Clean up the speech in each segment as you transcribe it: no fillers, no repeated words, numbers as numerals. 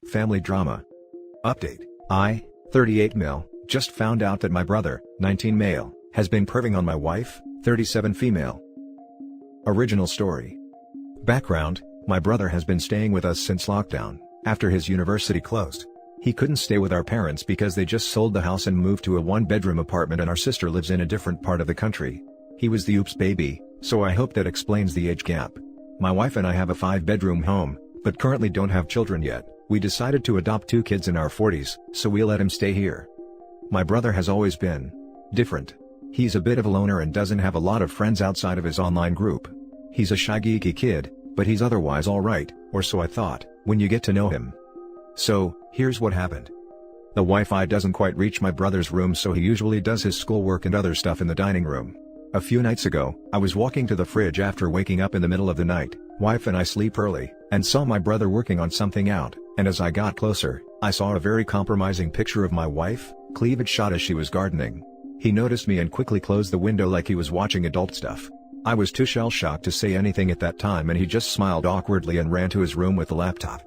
Family drama. Update. I, 38 male, just found out that my brother, 19 male, has been perving on my wife, 37 female. Original story. Background, my brother has been staying with us since lockdown, after his university closed. He couldn't stay with our parents because they just sold the house and moved to a one-bedroom apartment and our sister lives in a different part of the country. He was the oops baby, so I hope that explains the age gap. My wife and I have a 5-bedroom home, but currently don't have children yet. We decided to adopt 2 kids in our 40s, so we let him stay here. My brother has always been different. He's a bit of a loner and doesn't have a lot of friends outside of his online group. He's a shy geeky kid, but he's otherwise alright, or so I thought, when you get to know him. So, here's what happened. The Wi-Fi doesn't quite reach my brother's room, so he usually does his schoolwork and other stuff in the dining room. A few nights ago, I was walking to the fridge after waking up in the middle of the night. Wife and I sleep early, and saw my brother working on something out, and as I got closer, I saw a very compromising picture of my wife, cleavage shot as she was gardening. He noticed me and quickly closed the window like he was watching adult stuff. I was too shell-shocked to say anything at that time, and he just smiled awkwardly and ran to his room with the laptop.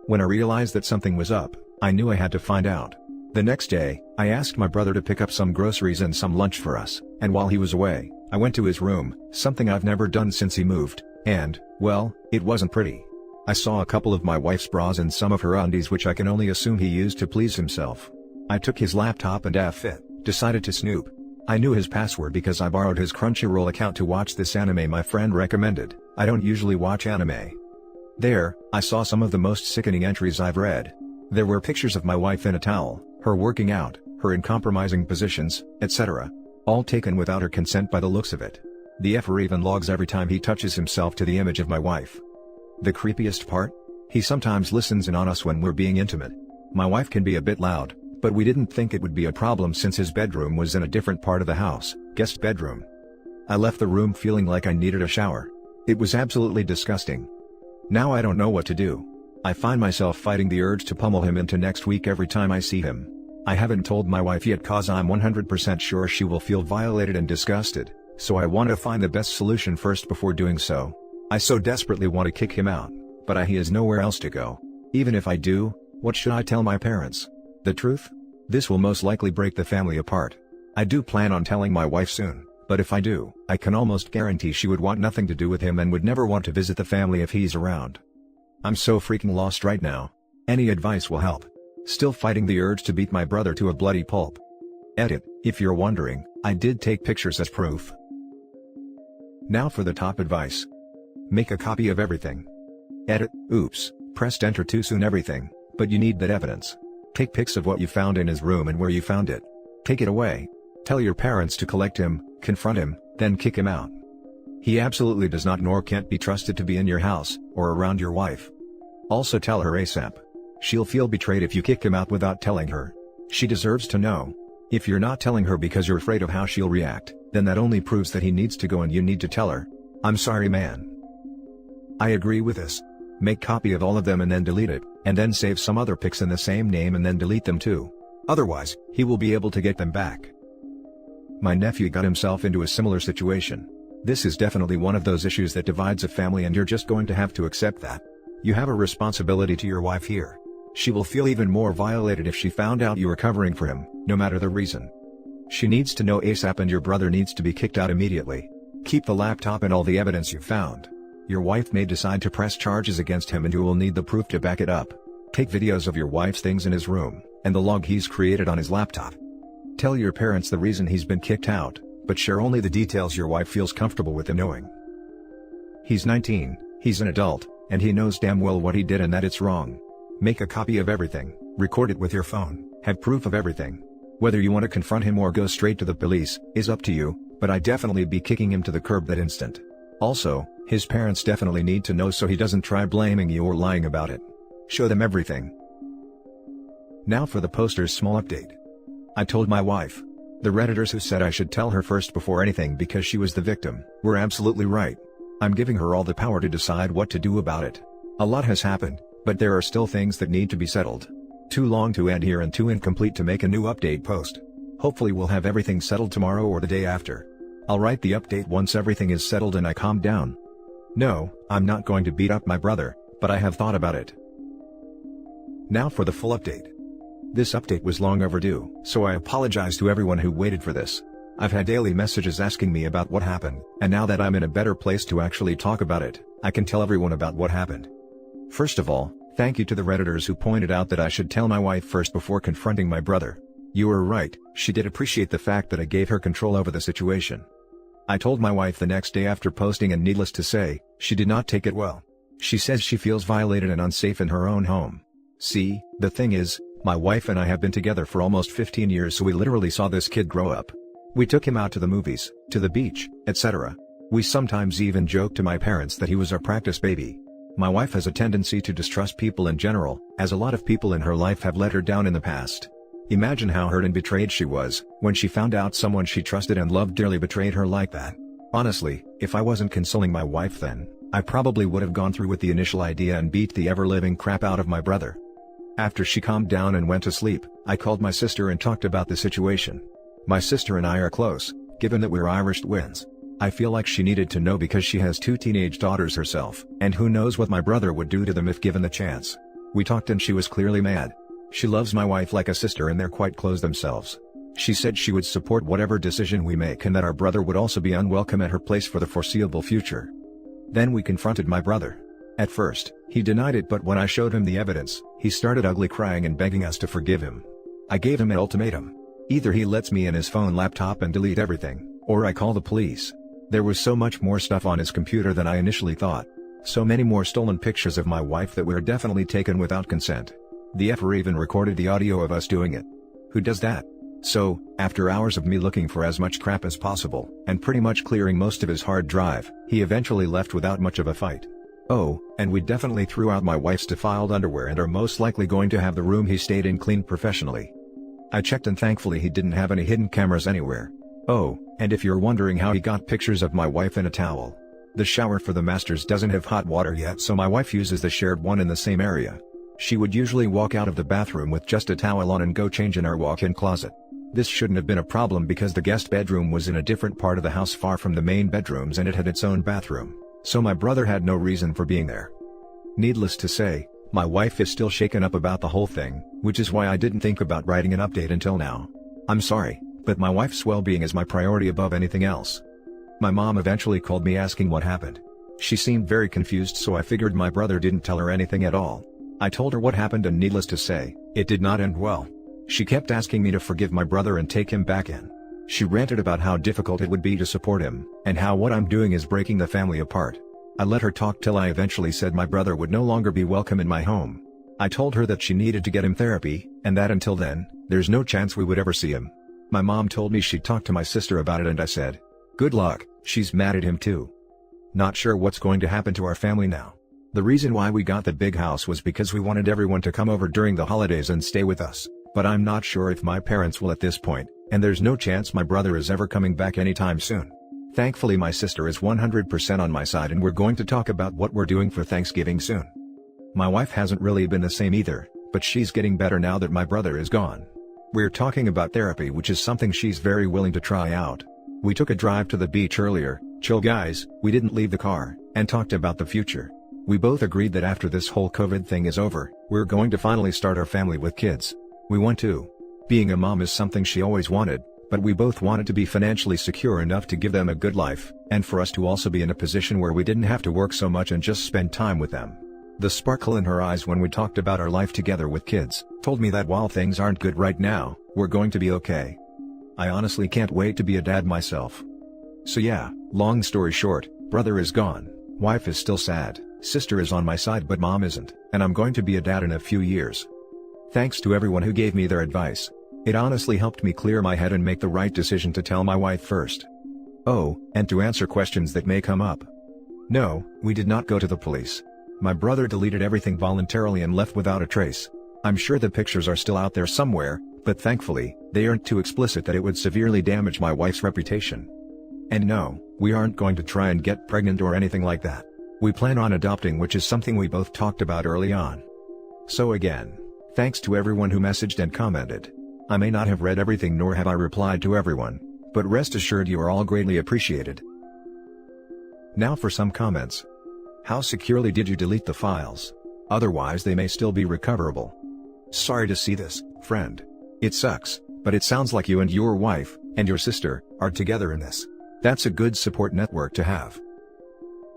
When I realized that something was up, I knew I had to find out. The next day, I asked my brother to pick up some groceries and some lunch for us, and while he was away, I went to his room, something I've never done since he moved, and, well, it wasn't pretty. I saw a couple of my wife's bras and some of her undies, which I can only assume he used to please himself. I took his laptop and decided to snoop. I knew his password because I borrowed his Crunchyroll account to watch this anime my friend recommended. I don't usually watch anime. There, I saw some of the most sickening entries I've read. There were pictures of my wife in a towel, her working out, her in compromising positions, etc. All taken without her consent by the looks of it. The effer even logs every time he touches himself to the image of my wife. The creepiest part? He sometimes listens in on us when we're being intimate. My wife can be a bit loud, but we didn't think it would be a problem since his bedroom was in a different part of the house, guest bedroom. I left the room feeling like I needed a shower. It was absolutely disgusting. Now I don't know what to do. I find myself fighting the urge to pummel him into next week every time I see him. I haven't told my wife yet cause I'm 100% sure she will feel violated and disgusted, so I want to find the best solution first before doing so. I so desperately want to kick him out, but he has nowhere else to go. Even if I do, what should I tell my parents? The truth? This will most likely break the family apart. I do plan on telling my wife soon, but if I do, I can almost guarantee she would want nothing to do with him and would never want to visit the family if he's around. I'm so freaking lost right now. Any advice will help. Still fighting the urge to beat my brother to a bloody pulp. Edit, if you're wondering, I did take pictures as proof. Now for the top advice. Make a copy of everything. Edit, oops, pressed enter too soon everything, but you need that evidence. Take pics of what you found in his room and where you found it. Take it away. Tell your parents to collect him, confront him, then kick him out. He absolutely does not nor can't be trusted to be in your house, or around your wife. Also tell her ASAP. She'll feel betrayed if you kick him out without telling her. She deserves to know. If you're not telling her because you're afraid of how she'll react, then that only proves that he needs to go and you need to tell her. I'm sorry, man. I agree with this. Make copy of all of them and then delete it, and then save some other pics in the same name and then delete them too. Otherwise, he will be able to get them back. My nephew got himself into a similar situation. This is definitely one of those issues that divides a family, and you're just going to have to accept that. You have a responsibility to your wife here. She will feel even more violated if she found out you were covering for him, no matter the reason. She needs to know ASAP, and your brother needs to be kicked out immediately. Keep the laptop and all the evidence you found. Your wife may decide to press charges against him and you will need the proof to back it up. Take videos of your wife's things in his room, and the log he's created on his laptop. Tell your parents the reason he's been kicked out, but share only the details your wife feels comfortable with him knowing. He's 19, he's an adult, and he knows damn well what he did and that it's wrong. Make a copy of everything, record it with your phone, have proof of everything. Whether you want to confront him or go straight to the police, is up to you, but I'd definitely be kicking him to the curb that instant. Also, his parents definitely need to know so he doesn't try blaming you or lying about it. Show them everything. Now for the poster's small update. I told my wife. The Redditors who said I should tell her first before anything because she was the victim, were absolutely right. I'm giving her all the power to decide what to do about it. A lot has happened, but there are still things that need to be settled. Too long to end here and too incomplete to make a new update post. Hopefully we'll have everything settled tomorrow or the day after. I'll write the update once everything is settled and I calm down. No, I'm not going to beat up my brother, but I have thought about it. Now for the full update. This update was long overdue, so I apologize to everyone who waited for this. I've had daily messages asking me about what happened, and now that I'm in a better place to actually talk about it, I can tell everyone about what happened. First of all, thank you to the Redditors who pointed out that I should tell my wife first before confronting my brother. You were right, she did appreciate the fact that I gave her control over the situation. I told my wife the next day after posting, and needless to say, she did not take it well. She says she feels violated and unsafe in her own home. See, the thing is, my wife and I have been together for almost 15 years, so we literally saw this kid grow up. We took him out to the movies, to the beach, etc. We sometimes even joked to my parents that he was our practice baby. My wife has a tendency to distrust people in general, as a lot of people in her life have let her down in the past. Imagine how hurt and betrayed she was when she found out someone she trusted and loved dearly betrayed her like that. Honestly, if I wasn't consoling my wife then, I probably would have gone through with the initial idea and beat the ever-living crap out of my brother. After she calmed down and went to sleep, I called my sister and talked about the situation. My sister and I are close, given that we're Irish twins. I feel like she needed to know because she has 2 teenage daughters herself, and who knows what my brother would do to them if given the chance. We talked and she was clearly mad. She loves my wife like a sister and they're quite close themselves. She said she would support whatever decision we make and that our brother would also be unwelcome at her place for the foreseeable future. Then we confronted my brother. At first, he denied it, but when I showed him the evidence, he started ugly crying and begging us to forgive him. I gave him an ultimatum. Either he lets me in his phone laptop and delete everything, or I call the police. There was so much more stuff on his computer than I initially thought. So many more stolen pictures of my wife that were definitely taken without consent. The effer even recorded the audio of us doing it. Who does that? So, after hours of me looking for as much crap as possible, and pretty much clearing most of his hard drive, he eventually left without much of a fight. Oh, and we definitely threw out my wife's defiled underwear and are most likely going to have the room he stayed in cleaned professionally. I checked and thankfully he didn't have any hidden cameras anywhere. Oh, and if you're wondering how he got pictures of my wife in a towel, the shower for the masters doesn't have hot water yet, so my wife uses the shared one in the same area. She would usually walk out of the bathroom with just a towel on and go change in our walk-in closet. This shouldn't have been a problem because the guest bedroom was in a different part of the house far from the main bedrooms and it had its own bathroom, so my brother had no reason for being there. Needless to say, my wife is still shaken up about the whole thing, which is why I didn't think about writing an update until now. I'm sorry, but my wife's well-being is my priority above anything else. My mom eventually called me asking what happened. She seemed very confused, so I figured my brother didn't tell her anything at all. I told her what happened and needless to say, it did not end well. She kept asking me to forgive my brother and take him back in. She ranted about how difficult it would be to support him, and how what I'm doing is breaking the family apart. I let her talk till I eventually said my brother would no longer be welcome in my home. I told her that she needed to get him therapy, and that until then, there's no chance we would ever see him. My mom told me she'd talk to my sister about it and I said, good luck, she's mad at him too. Not sure what's going to happen to our family now. The reason why we got the big house was because we wanted everyone to come over during the holidays and stay with us, but I'm not sure if my parents will at this point, and there's no chance my brother is ever coming back anytime soon. Thankfully my sister is 100% on my side and we're going to talk about what we're doing for Thanksgiving soon. My wife hasn't really been the same either, but she's getting better now that my brother is gone. We're talking about therapy, which is something she's very willing to try out. We took a drive to the beach earlier, chill guys, we didn't leave the car, and talked about the future. We both agreed that after this whole COVID thing is over, we're going to finally start our family with kids. We want to. Being a mom is something she always wanted, but we both wanted to be financially secure enough to give them a good life, and for us to also be in a position where we didn't have to work so much and just spend time with them. The sparkle in her eyes when we talked about our life together with kids, told me that while things aren't good right now, we're going to be okay. I honestly can't wait to be a dad myself. So yeah, long story short, brother is gone, wife is still sad, sister is on my side but mom isn't, and I'm going to be a dad in a few years. Thanks to everyone who gave me their advice. It honestly helped me clear my head and make the right decision to tell my wife first. Oh, and to answer questions that may come up. No, we did not go to the police. My brother deleted everything voluntarily and left without a trace. I'm sure the pictures are still out there somewhere, but thankfully, they aren't too explicit that it would severely damage my wife's reputation. And no, we aren't going to try and get pregnant or anything like that. We plan on adopting, which is something we both talked about early on. So again, thanks to everyone who messaged and commented. I may not have read everything nor have I replied to everyone, but rest assured you are all greatly appreciated. Now for some comments. How securely did you delete the files? Otherwise they may still be recoverable. Sorry to see this, friend. It sucks, but it sounds like you and your wife, and your sister, are together in this. That's a good support network to have.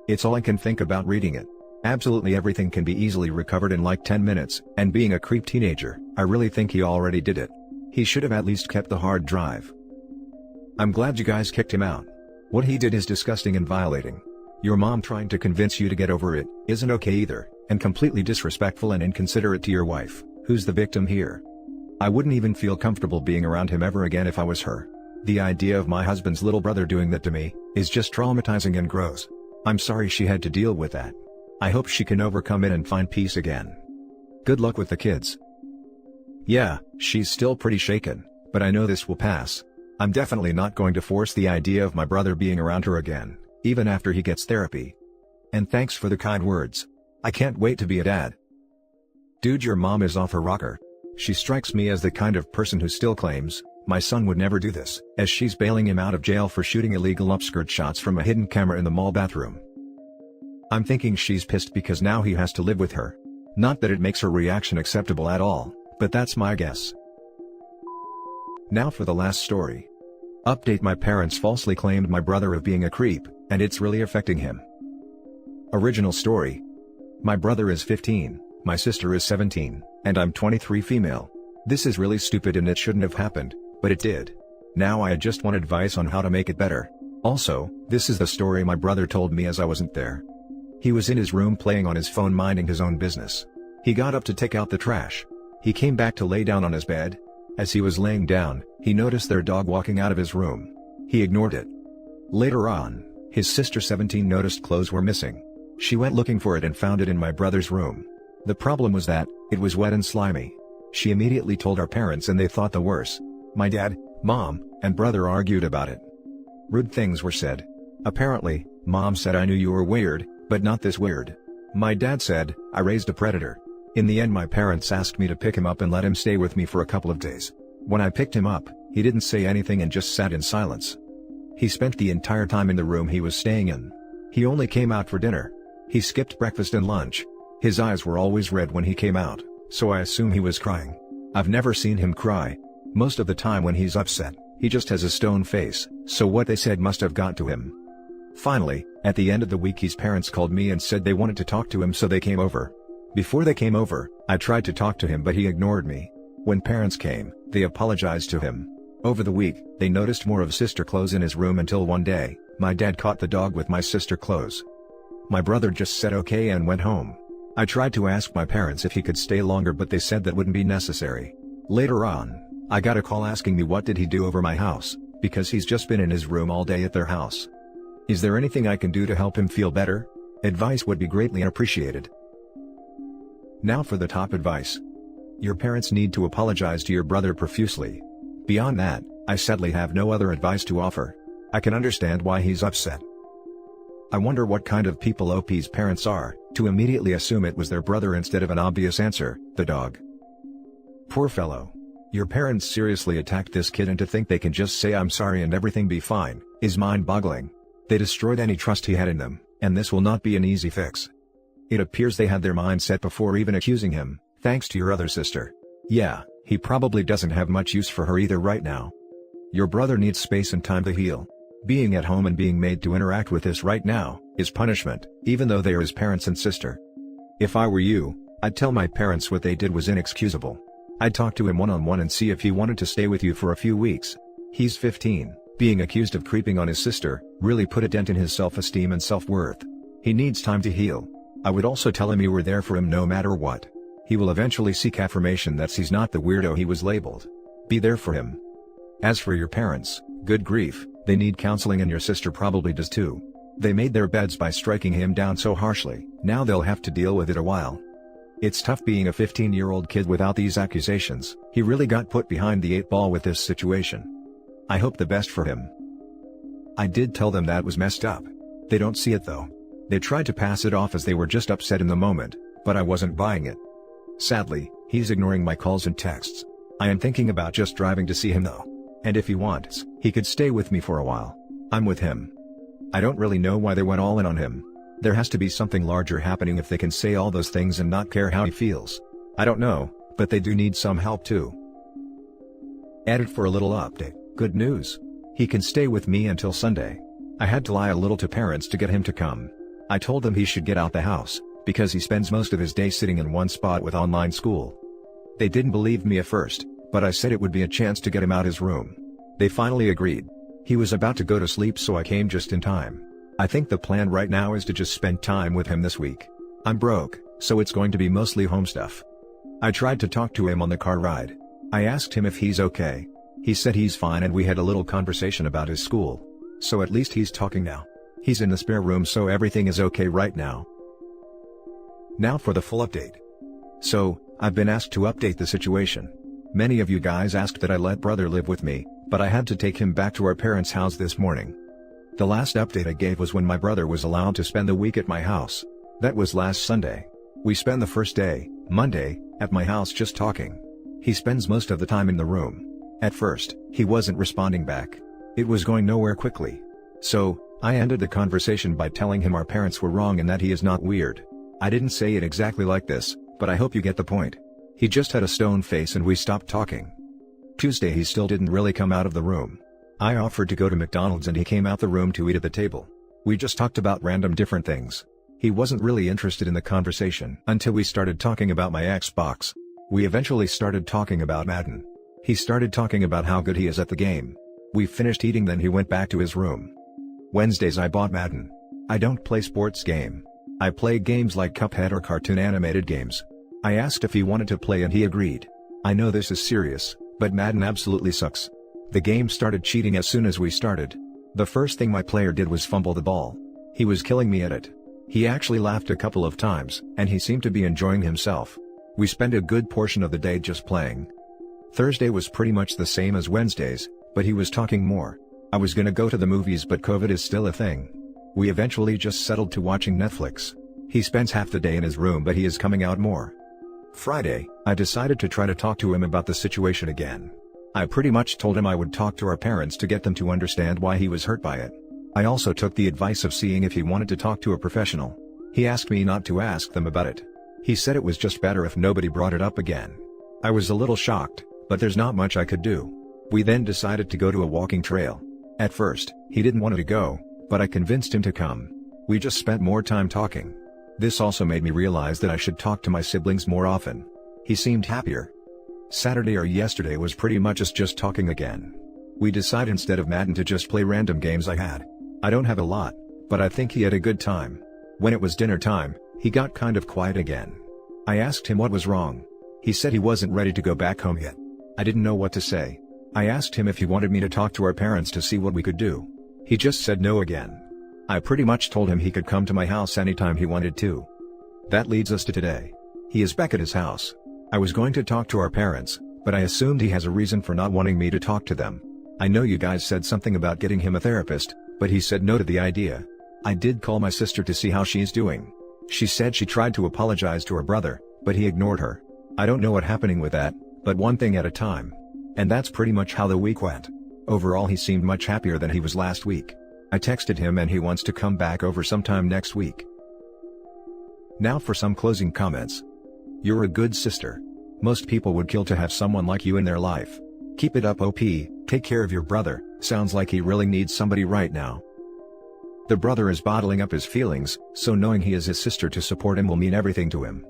It's all I can think about reading it. Absolutely everything can be easily recovered in like 10 minutes, and being a creep teenager, I really think he already did it. He should have at least kept the hard drive. I'm glad you guys kicked him out. What he did is disgusting and violating. Your mom trying to convince you to get over it isn't okay either, and completely disrespectful and inconsiderate to your wife, who's the victim here. I wouldn't even feel comfortable being around him ever again if I was her. The idea of my husband's little brother doing that to me is just traumatizing and gross. I'm sorry she had to deal with that. I hope she can overcome it and find peace again. Good luck with the kids. Yeah, she's still pretty shaken, but I know this will pass. I'm definitely not going to force the idea of my brother being around her again, even after he gets therapy. And thanks for the kind words. I can't wait to be a dad. Dude, your mom is off her rocker. She strikes me as the kind of person who still claims, my son would never do this, as she's bailing him out of jail for shooting illegal upskirt shots from a hidden camera in the mall bathroom. I'm thinking she's pissed because now he has to live with her. Not that it makes her reaction acceptable at all, but that's my guess. Now for the last story. Update: my parents falsely claimed my brother of being a creep, and it's really affecting him. Original story. My brother is 15, my sister is 17, and I'm 23 female. This is really stupid and it shouldn't have happened, but it did. Now I just want advice on how to make it better. Also, this is the story my brother told me as I wasn't there. He was in his room playing on his phone minding his own business. He got up to take out the trash. He came back to lay down on his bed. As he was laying down, he noticed their dog walking out of his room. He ignored it. Later on, his sister 17 noticed clothes were missing. She went looking for it and found it in my brother's room. The problem was that, it was wet and slimy. She immediately told our parents and they thought the worst. My dad, mom, and brother argued about it. Rude things were said. Apparently, mom said I knew you were weird, but not this weird. My dad said, I raised a predator. In the end my parents asked me to pick him up and let him stay with me for a couple of days. When I picked him up, he didn't say anything and just sat in silence. He spent the entire time in the room he was staying in. He only came out for dinner. He skipped breakfast and lunch. His eyes were always red when he came out, so I assume he was crying. I've never seen him cry. Most of the time when he's upset, he just has a stone face, so what they said must have got to him. Finally, at the end of the week his parents called me and said they wanted to talk to him, so they came over. Before they came over, I tried to talk to him but he ignored me. When parents came, they apologized to him. Over the week, they noticed more of sister clothes in his room until one day, my dad caught the dog with my sister clothes. My brother just said okay and went home. I tried to ask my parents if he could stay longer but they said that wouldn't be necessary. Later on, I got a call asking me what did he do over my house, because he's just been in his room all day at their house. Is there anything I can do to help him feel better? Advice would be greatly appreciated. Now for the top advice. Your parents need to apologize to your brother profusely. Beyond that, I sadly have no other advice to offer. I can understand why he's upset. I wonder what kind of people OP's parents are, to immediately assume it was their brother instead of an obvious answer, the dog. Poor fellow. Your parents seriously attacked this kid, and to think they can just say I'm sorry and everything be fine, is mind-boggling. They destroyed any trust he had in them, and this will not be an easy fix. It appears they had their mind set before even accusing him, thanks to your other sister. Yeah, he probably doesn't have much use for her either right now. Your brother needs space and time to heal. Being at home and being made to interact with this right now, is punishment, even though they are his parents and sister. If I were you, I'd tell my parents what they did was inexcusable. I'd talk to him one-on-one and see if he wanted to stay with you for a few weeks. He's 15, being accused of creeping on his sister, really put a dent in his self-esteem and self-worth. He needs time to heal. I would also tell him you were there for him no matter what. He will eventually seek affirmation that he's not the weirdo he was labeled. Be there for him. As for your parents, good grief, they need counseling, and your sister probably does too. They made their beds by striking him down so harshly, now they'll have to deal with it a while. It's tough being a 15-year-old kid without these accusations. He really got put behind the 8 ball with this situation. I hope the best for him. I did tell them that was messed up. They don't see it though. They tried to pass it off as they were just upset in the moment, but I wasn't buying it. Sadly, he's ignoring my calls and texts. I am thinking about just driving to see him though. And if he wants, he could stay with me for a while. I'm with him. I don't really know why they went all in on him. There has to be something larger happening if they can say all those things and not care how he feels. I don't know, but they do need some help too. Added for a little update, good news. He can stay with me until Sunday. I had to lie a little to parents to get him to come. I told them he should get out the house, because he spends most of his day sitting in one spot with online school. They didn't believe me at first, but I said it would be a chance to get him out his room. They finally agreed. He was about to go to sleep, so I came just in time. I think the plan right now is to just spend time with him this week. I'm broke, so it's going to be mostly home stuff. I tried to talk to him on the car ride. I asked him if he's okay. He said he's fine, and we had a little conversation about his school. So at least he's talking now. He's in the spare room, so everything is okay right now. Now for the full update. So, I've been asked to update the situation. Many of you guys asked that I let brother live with me, but I had to take him back to our parents' house this morning. The last update I gave was when my brother was allowed to spend the week at my house. That was last Sunday. We spent the first day, Monday, at my house just talking. He spends most of the time in the room. At first, he wasn't responding back. It was going nowhere quickly. So, I ended the conversation by telling him our parents were wrong and that he is not weird. I didn't say it exactly like this, but I hope you get the point. He just had a stone face and we stopped talking. Tuesday he still didn't really come out of the room. I offered to go to McDonald's and he came out the room to eat at the table. We just talked about random different things. He wasn't really interested in the conversation until we started talking about my Xbox. We eventually started talking about Madden. He started talking about how good he is at the game. We finished eating, then he went back to his room. Wednesdays I bought Madden. I don't play sports game. I play games like Cuphead or cartoon animated games. I asked if he wanted to play and he agreed. I know this is serious, but Madden absolutely sucks. The game started cheating as soon as we started. The first thing my player did was fumble the ball. He was killing me at it. He actually laughed a couple of times, and he seemed to be enjoying himself. We spent a good portion of the day just playing. Thursday was pretty much the same as Wednesdays, but he was talking more. I was gonna go to the movies, but COVID is still a thing. We eventually just settled to watching Netflix. He spends half the day in his room, but he is coming out more. Friday, I decided to try to talk to him about the situation again. I pretty much told him I would talk to our parents to get them to understand why he was hurt by it. I also took the advice of seeing if he wanted to talk to a professional. He asked me not to ask them about it. He said it was just better if nobody brought it up again. I was a little shocked, but there's not much I could do. We then decided to go to a walking trail. At first, he didn't want to go, but I convinced him to come. We just spent more time talking. This also made me realize that I should talk to my siblings more often. He seemed happier. Saturday or yesterday was pretty much us just talking again. We decided instead of Madden to just play random games I had. I don't have a lot, but I think he had a good time. When it was dinner time, he got kind of quiet again. I asked him what was wrong. He said he wasn't ready to go back home yet. I didn't know what to say. I asked him if he wanted me to talk to our parents to see what we could do. He just said no again. I pretty much told him he could come to my house anytime he wanted to. That leads us to today. He is back at his house. I was going to talk to our parents, but I assumed he has a reason for not wanting me to talk to them. I know you guys said something about getting him a therapist, but he said no to the idea. I did call my sister to see how she's doing. She said she tried to apologize to her brother, but he ignored her. I don't know what's happening with that, but one thing at a time. And that's pretty much how the week went. Overall he seemed much happier than he was last week. I texted him and he wants to come back over sometime next week. Now for some closing comments. You're a good sister. Most people would kill to have someone like you in their life. Keep it up, OP, take care of your brother, sounds like he really needs somebody right now. The brother is bottling up his feelings, so knowing he is his sister to support him will mean everything to him.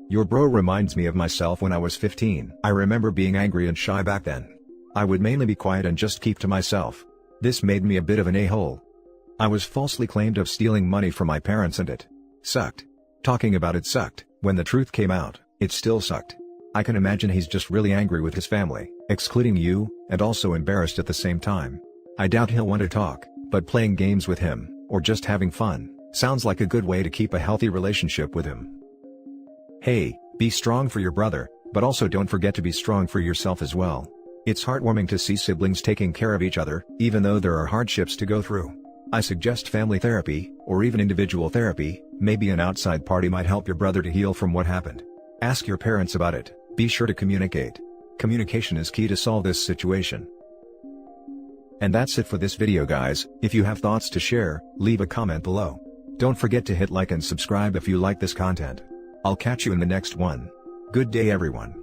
Your bro reminds me of myself when I was 15. I remember being angry and shy back then. I would mainly be quiet and just keep to myself. This made me a bit of an a-hole. I was falsely claimed of stealing money from my parents and it sucked. Talking about it sucked. When the truth came out, it still sucked. I can imagine he's just really angry with his family, excluding you, and also embarrassed at the same time. I doubt he'll want to talk, but playing games with him, or just having fun, sounds like a good way to keep a healthy relationship with him. Hey, be strong for your brother, but also don't forget to be strong for yourself as well. It's heartwarming to see siblings taking care of each other, even though there are hardships to go through. I suggest family therapy, or even individual therapy. Maybe an outside party might help your brother to heal from what happened. Ask your parents about it. Be sure to communicate. Communication is key to solve this situation. And that's it for this video, guys. If you have thoughts to share, leave a comment below. Don't forget to hit like and subscribe if you like this content. I'll catch you in the next one. Good day everyone.